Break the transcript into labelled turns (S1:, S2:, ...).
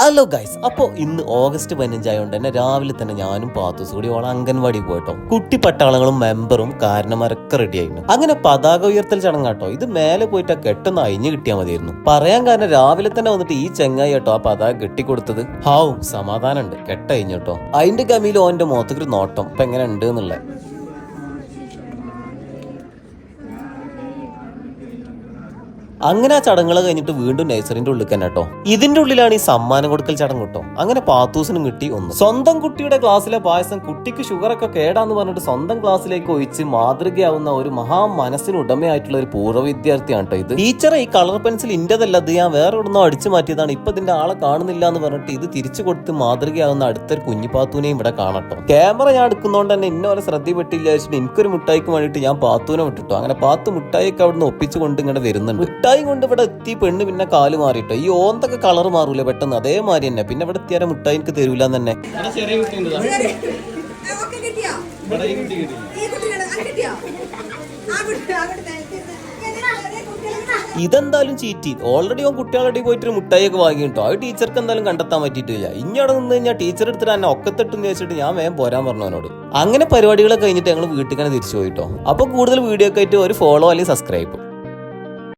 S1: Hello guys, അപ്പോൾ ഇന്ന് August 15 ആയതുകൊണ്ട് തന്നെ രാവിലെ തന്നെ ഞാനും പാത്തൂസ് കൂടി ഓളെ അംഗൻവാടി പോയിട്ടോ. കുട്ടി പട്ടാളങ്ങളും മെമ്പറും കാരണന്മാരൊക്കെ റെഡി ആയിരുന്നു. അങ്ങനെ പതാക ഉയർത്തൽ ചടങ്ങാട്ടോ. ഇത് മേലെ പോയിട്ട് കെട്ടൊന്ന് അഴിഞ്ഞു കിട്ടിയാൽ മതിയായിരുന്നു. പറയാൻ കാരണം രാവിലെ തന്നെ വന്നിട്ട് ഈ ചെങ്ങായി കേട്ടോ ആ പതാക കെട്ടിക്കൊടുത്തത്. ഹാവും സമാധാനമുണ്ട്, കെട്ടഴിഞ്ഞു കേട്ടോ. അതിന്റെ കമ്മിയിൽ ഓന്റെ മുഖത്തേക്ക് നോട്ടം ഇപ്പൊ എങ്ങനെ ഉണ്ട് എന്നുള്ളത്. അങ്ങനെ ആ ചടങ്ങുകൾ കഴിഞ്ഞിട്ട് വീണ്ടും നഴ്സറിന്റെ ഉള്ളിൽ തന്നെ കേട്ടോ. ഇതിന്റെ ഉള്ളിലാണ് ഈ സമ്മാനം കൊടുക്കൽ ചടങ്ങ് കേട്ടോ. അങ്ങനെ പാത്തൂസിനും കിട്ടി ഒന്ന്. സ്വന്തം കുട്ടിയുടെ ക്ലാസ്സിലെ പായസം കുട്ടിക്ക് ഷുഗറൊക്കെ കേടാന്ന് പറഞ്ഞിട്ട് സ്വന്തം ക്ലാസ്സിലേക്ക് ഒഴിച്ച് മാതൃകയാവുന്ന ഒരു മഹാ മനസ്സിന് ഉടമയായിട്ടുള്ള ഒരു പൂർവ്വ വിദ്യാർത്ഥിയാണ് കേട്ടോ ഇത്. ടീച്ചറെ ഈ കളർ പെൻസിൽ ഇന്റേതല്ല, അത് ഞാൻ വേറെ ഇവിടുന്നോ അടിച്ചു മാറ്റിയതാണ്, ഇപ്പൊ ഇതിന്റെ ആളെ കാണുന്നില്ല എന്ന് പറഞ്ഞിട്ട് ഇത് തിരിച്ചു കൊടുത്ത് മാതൃകയാവുന്ന അടുത്തൊരു കുഞ്ഞിപ്പാത്തൂനെയും ഇവിടെ കാണട്ടോ. ക്യാമറ ഞാൻ എടുക്കുന്നതുകൊണ്ട് തന്നെ ഇന്നോലെ ശ്രദ്ധപ്പെട്ടില്ല വെച്ചിട്ട് എനിക്കൊരു മുട്ടായിക്ക് വേണ്ടിയിട്ട് ഞാൻ പാത്തൂനെ വിട്ടിട്ടോ. അങ്ങനെ പാത്തു മുട്ടായിക്ക് അവിടുന്ന് ഒപ്പിച്ചുകൊണ്ട് ഇങ്ങനെ വരുന്നുണ്ട്. മിഠായി കൊണ്ട് ഇവിടെ എത്തി പെണ്ണ് പിന്നെ കാല് മാറിട്ടോ. ഈ ഓന്തൊക്കെ കളർ മാറൂലേ പെട്ടെന്ന്, അതേമാതിരി തന്നെ. പിന്നെ ഇവിടെ എത്തിയാലും മുട്ടായി എനിക്ക് തരൂല തന്നെ. ഇതെന്തായാലും ചീറ്റി. ഓൾറെഡി ഓൻ കുട്ടികളുടെ പോയിട്ട് മുട്ടായി ഒക്കെ വാങ്ങിട്ടോ. അത് ടീച്ചർക്ക് എന്തായാലും കണ്ടെത്താൻ പറ്റിയിട്ടില്ല. ഇഞ്ഞവിടെ നിന്ന് കഴിഞ്ഞാൽ ടീച്ചർ എടുത്തിട്ട് എന്നെ ഒക്കത്തെട്ടെന്ന് വെച്ചിട്ട് ഞാൻ വേഗം പോരാൻ പറഞ്ഞു അവനോട്. അങ്ങനെ പരിപാടികളൊക്കെ കഴിഞ്ഞിട്ട് ഞങ്ങൾ വീട്ടിൽ തന്നെ തിരിച്ചു പോയിട്ടോ. അപ്പൊ കൂടുതൽ വീഡിയോ ഒക്കെ ആയിട്ട് ഒരു ഫോളോ അല്ലെങ്കിൽ സബ്സ്ക്രൈബ്.